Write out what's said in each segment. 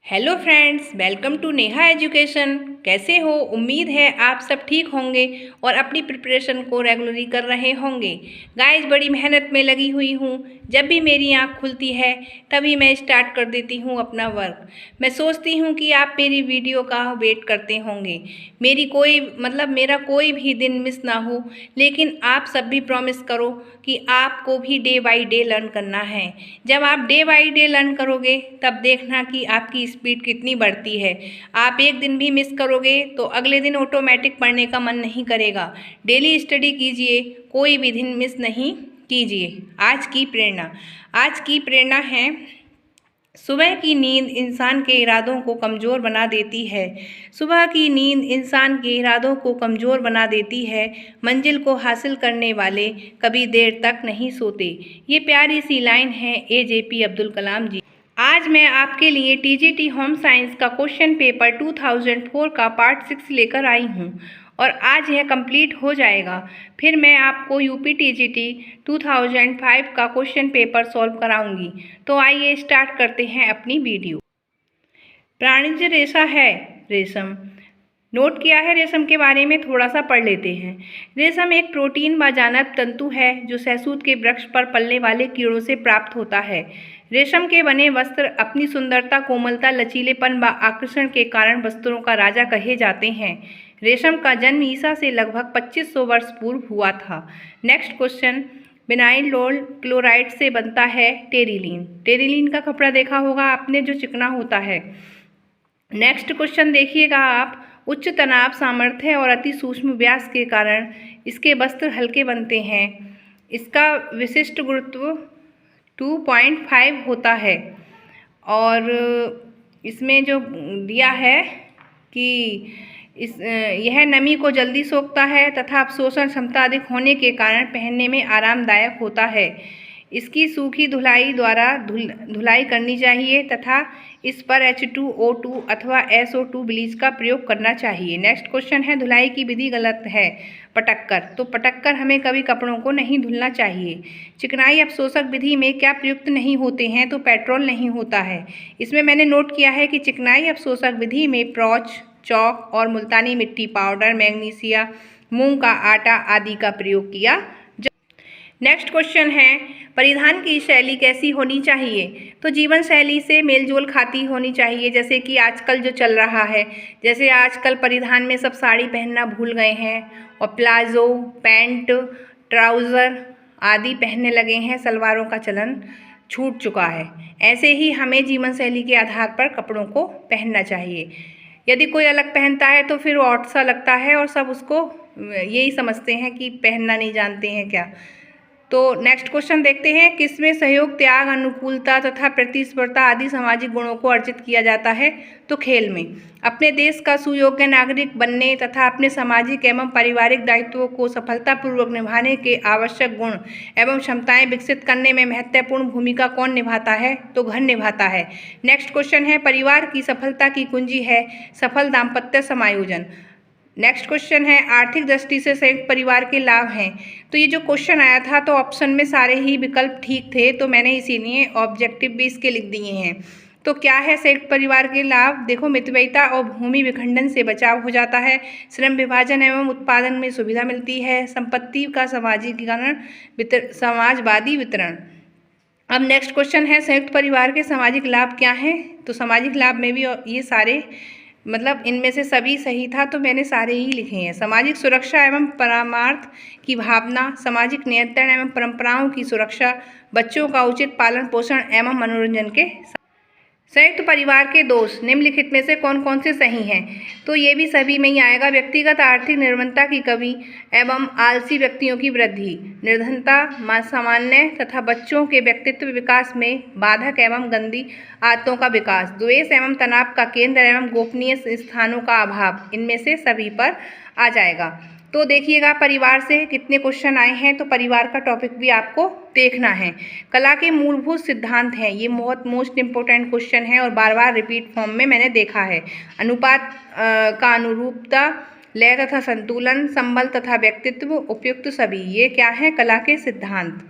Hello friends, welcome to Neha education. कैसे हो? उम्मीद है आप सब ठीक होंगे और अपनी प्रिपरेशन को रेगुलरली कर रहे होंगे। गाइस, बड़ी मेहनत में लगी हुई हूँ। जब भी मेरी आँख खुलती है तभी मैं स्टार्ट कर देती हूँ अपना वर्क। मैं सोचती हूँ कि आप मेरी वीडियो का वेट करते होंगे, मेरा कोई भी दिन मिस ना हो। लेकिन आप सब भी प्रॉमिस करो कि आपको भी डे बाय डे लर्न करना है। जब आप डे बाय डे लर्न करोगे तब देखना कि आपकी स्पीड कितनी बढ़ती है। आप एक दिन भी मिस करोगे तो अगले दिन ऑटोमेटिक पढ़ने का मन नहीं करेगा। डेली स्टडी कीजिए, कोई भी दिन मिस नहीं कीजिए। आज की प्रेरणा है, सुबह की नींद इंसान के इरादों को कमज़ोर बना देती है। सुबह की नींद इंसान के इरादों को कमज़ोर बना देती है। मंजिल को हासिल करने वाले कभी देर तक नहीं सोते। ये प्यारी सी लाइन है AJP अब्दुल कलाम जी। आज मैं आपके लिए TGT होम साइंस का क्वेश्चन पेपर 2004 का पार्ट 6 लेकर आई हूँ और आज यह कंप्लीट हो जाएगा। फिर मैं आपको UP TGT 2005 का क्वेश्चन पेपर सॉल्व कराऊंगी। तो आइए स्टार्ट करते हैं अपनी वीडियो। प्राणिज रेशा है रेशम। नोट किया है, रेशम के बारे में थोड़ा सा पढ़ लेते हैं। रेशम एक प्रोटीन व जानव तंतु है जो सहसूत के वृक्ष पर पलने वाले कीड़ों से प्राप्त होता है। रेशम के बने वस्त्र अपनी सुंदरता, कोमलता, लचीलेपन व आकर्षण के कारण वस्त्रों का राजा कहे जाते हैं। रेशम का जन्म ईसा से लगभग 2500 वर्ष पूर्व हुआ था। नेक्स्ट क्वेश्चन, विनाइल क्लोराइड से बनता है टेरिलीन। टेरिलीन का कपड़ा देखा होगा आपने, जो चिकना होता है। नेक्स्ट क्वेश्चन देखिएगा आप, उच्च तनाव सामर्थ्य और अति सूक्ष्म व्यास के कारण इसके वस्त्र हल्के बनते हैं। इसका विशिष्ट गुरुत्व 2.5 होता है और इसमें जो दिया है कि यह नमी को जल्दी सोखता है तथा अवशोषण क्षमता अधिक होने के कारण पहनने में आरामदायक होता है। इसकी सूखी धुलाई द्वारा धुलाई करनी चाहिए तथा इस पर H2O2 अथवा SO2 ब्लीच का प्रयोग करना चाहिए। नेक्स्ट क्वेश्चन है, धुलाई की विधि गलत है। पटक्कर, तो पटक्कर हमें कभी कपड़ों को नहीं धुलना चाहिए। चिकनाई अवशोषक विधि में क्या प्रयुक्त नहीं होते हैं? तो पेट्रोल नहीं होता है। इसमें मैंने नोट किया है कि चिकनाई अवशोषक विधि में प्रॉच, चौक और मुल्तानी मिट्टी पाउडर, मैग्नीशिया, मूंग का आटा आदि का प्रयोग किया। नेक्स्ट क्वेश्चन है, परिधान की शैली कैसी होनी चाहिए? तो जीवन शैली से मेलजोल खाती होनी चाहिए, जैसे कि आजकल जो चल रहा है। जैसे आजकल परिधान में सब साड़ी पहनना भूल गए हैं और प्लाजो, पैंट, ट्राउज़र आदि पहनने लगे हैं। सलवारों का चलन छूट चुका है। ऐसे ही हमें जीवन शैली के आधार पर कपड़ों को पहनना चाहिए। यदि कोई अलग पहनता है तो फिर वो ऑड सा लगता है और सब उसको यही समझते हैं कि पहनना नहीं जानते हैं क्या। तो नेक्स्ट क्वेश्चन देखते हैं, किसमें सहयोग, त्याग, अनुकूलता तथा प्रतिस्पर्धा आदि सामाजिक गुणों को अर्जित किया जाता है? तो खेल में। अपने देश का सुयोग्य नागरिक बनने तथा अपने सामाजिक एवं पारिवारिक दायित्वों को सफलतापूर्वक निभाने के आवश्यक गुण एवं क्षमताएं विकसित करने में महत्वपूर्ण भूमिका कौन निभाता है? तो घर निभाता है। नेक्स्ट क्वेश्चन है, परिवार की सफलता की कुंजी है सफल दाम्पत्य समायोजन। नेक्स्ट क्वेश्चन है, आर्थिक दृष्टि से संयुक्त परिवार के लाभ हैं। तो ये जो क्वेश्चन आया था तो ऑप्शन में सारे ही विकल्प ठीक थे, तो मैंने इसीलिए ऑब्जेक्टिव भी इसके लिख दिए हैं। तो क्या है संयुक्त परिवार के लाभ? देखो, मितव्ययिता और भूमि विखंडन से बचाव हो जाता है, श्रम विभाजन एवं उत्पादन में सुविधा मिलती है, संपत्ति का समाजीकरण, समाजवादी वितरण। अब नेक्स्ट क्वेश्चन है, संयुक्त परिवार के सामाजिक लाभ क्या हैं? तो सामाजिक लाभ में भी ये सारे इनमें से सभी सही था, तो मैंने सारे ही लिखे हैं। सामाजिक सुरक्षा एवं परमार्थ की भावना, सामाजिक नियंत्रण एवं परंपराओं की सुरक्षा, बच्चों का उचित पालन पोषण एवं मनोरंजन के। संयुक्त परिवार के दोष निम्नलिखित में से कौन कौन से सही हैं? तो ये भी सभी में ही आएगा। व्यक्तिगत आर्थिक निर्भरता की कमी एवं आलसी व्यक्तियों की वृद्धि, निर्धनता सामान्य तथा बच्चों के व्यक्तित्व विकास में बाधक एवं गंदी आदतों का विकास, द्वेष एवं तनाव का केंद्र एवं गोपनीय स्थानों का अभाव, इनमें से सभी पर आ जाएगा। तो देखिएगा परिवार से कितने क्वेश्चन आए हैं, तो परिवार का टॉपिक भी आपको देखना है। कला के मूलभूत सिद्धांत हैं, ये बहुत मोस्ट इम्पोर्टेंट क्वेश्चन है और बार बार रिपीट फॉर्म में मैंने देखा है। अनुपात का अनुरूपता, लय तथा संतुलन, संबल तथा व्यक्तित्व, उपयुक्त सभी, ये क्या है? कला के सिद्धांत।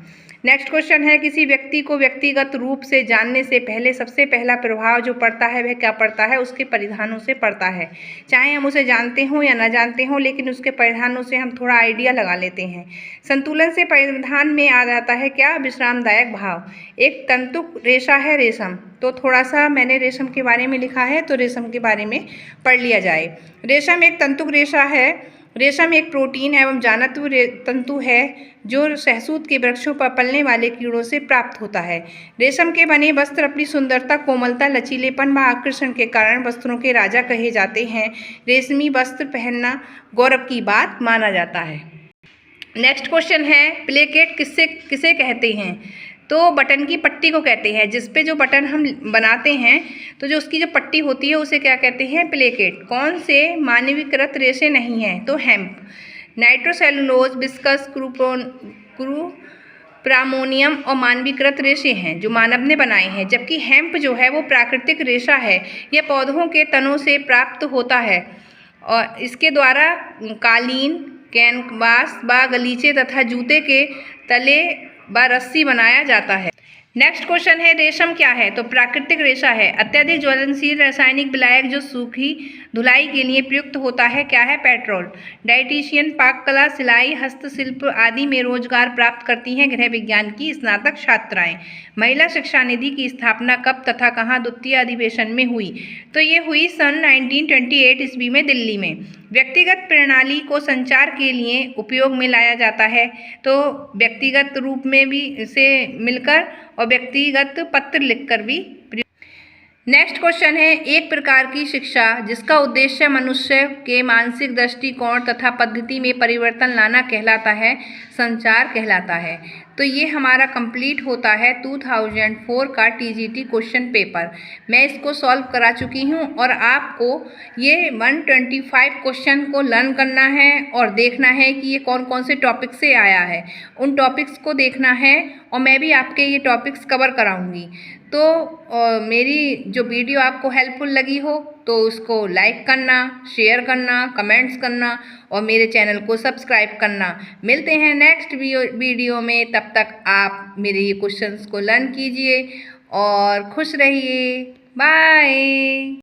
नेक्स्ट क्वेश्चन है, किसी व्यक्ति को व्यक्तिगत रूप से जानने से पहले सबसे पहला प्रभाव जो पड़ता है वह क्या पड़ता है? उसके परिधानों से पड़ता है। चाहे हम उसे जानते हों या ना जानते हों, लेकिन उसके परिधानों से हम थोड़ा आइडिया लगा लेते हैं। संतुलन से परिधान में आ जाता है क्या? विश्रामदायक भाव। एक तंतुक रेशा है रेशम, तो थोड़ा सा मैंने रेशम के बारे में लिखा है, तो रेशम के बारे में पढ़ लिया जाए। रेशम एक तंतुक रेशा है। रेशम एक प्रोटीन एवं जानत्व तंतु है जो सहसूत के वृक्षों पर पलने वाले कीड़ों से प्राप्त होता है। रेशम के बने वस्त्र अपनी सुंदरता, कोमलता, लचीलेपन व आकर्षण के कारण वस्त्रों के राजा कहे जाते हैं। रेशमी वस्त्र पहनना गौरव की बात माना जाता है। नेक्स्ट क्वेश्चन है, प्लेकेट किसे कहते हैं? तो बटन की पट्टी को कहते हैं। जिस पे जो बटन हम बनाते हैं तो जो उसकी जो पट्टी होती है उसे क्या कहते हैं? प्लेकेट। कौन से मानवीकृत रेशे नहीं हैं? तो हेम्प। नाइट्रोसेलुलोज, विस्कस, क्रूप्रामोनियम और मानवीकृत रेशे हैं जो मानव ने बनाए हैं, जबकि हेम्प जो है वो प्राकृतिक रेशा है। यह पौधों के तनों से प्राप्त होता है और इसके द्वारा कालीन, कैनवास व गलीचे तथा जूते के तले व रस्सी बनाया जाता है। नेक्स्ट क्वेश्चन है, रेशम क्या है? तो प्राकृतिक रेशा है। अत्यधिक ज्वलनशील रासायनिक विलायक जो सूखी धुलाई के लिए प्रयुक्त होता है क्या है? पेट्रोल। डाइटिशियन, पाककला, सिलाई, हस्तशिल्प आदि में रोजगार प्राप्त करती हैं गृह विज्ञान की स्नातक छात्राएं। महिला शिक्षा निधि की स्थापना कब तथा कहाँ द्वितीय अधिवेशन में हुई? तो ये हुई सन 1928 ईस्वी में दिल्ली में। व्यक्तिगत प्रणाली को संचार के लिए उपयोग में लाया जाता है, तो व्यक्तिगत रूप में भी इसे मिलकर और व्यक्तिगत पत्र लिखकर भी। नेक्स्ट क्वेश्चन है, एक प्रकार की शिक्षा जिसका उद्देश्य मनुष्य के मानसिक दृष्टिकोण तथा पद्धति में परिवर्तन लाना कहलाता है, संचार कहलाता है। तो ये हमारा कंप्लीट होता है 2004 का टीजीटी क्वेश्चन पेपर। मैं इसको सॉल्व करा चुकी हूँ और आपको ये 125 क्वेश्चन को लर्न करना है और देखना है कि ये कौन कौन से टॉपिक से आया है। उन टॉपिक्स को देखना है और मैं भी आपके ये टॉपिक्स कवर कराऊंगी। तो मेरी जो वीडियो आपको हेल्पफुल लगी हो तो उसको लाइक करना, शेयर करना, कमेंट्स करना और मेरे चैनल को सब्सक्राइब करना। मिलते हैं नेक्स्ट वीडियो में, तब तक आप मेरे ये क्वेश्चंस को लर्न कीजिए और खुश रहिए। बाय।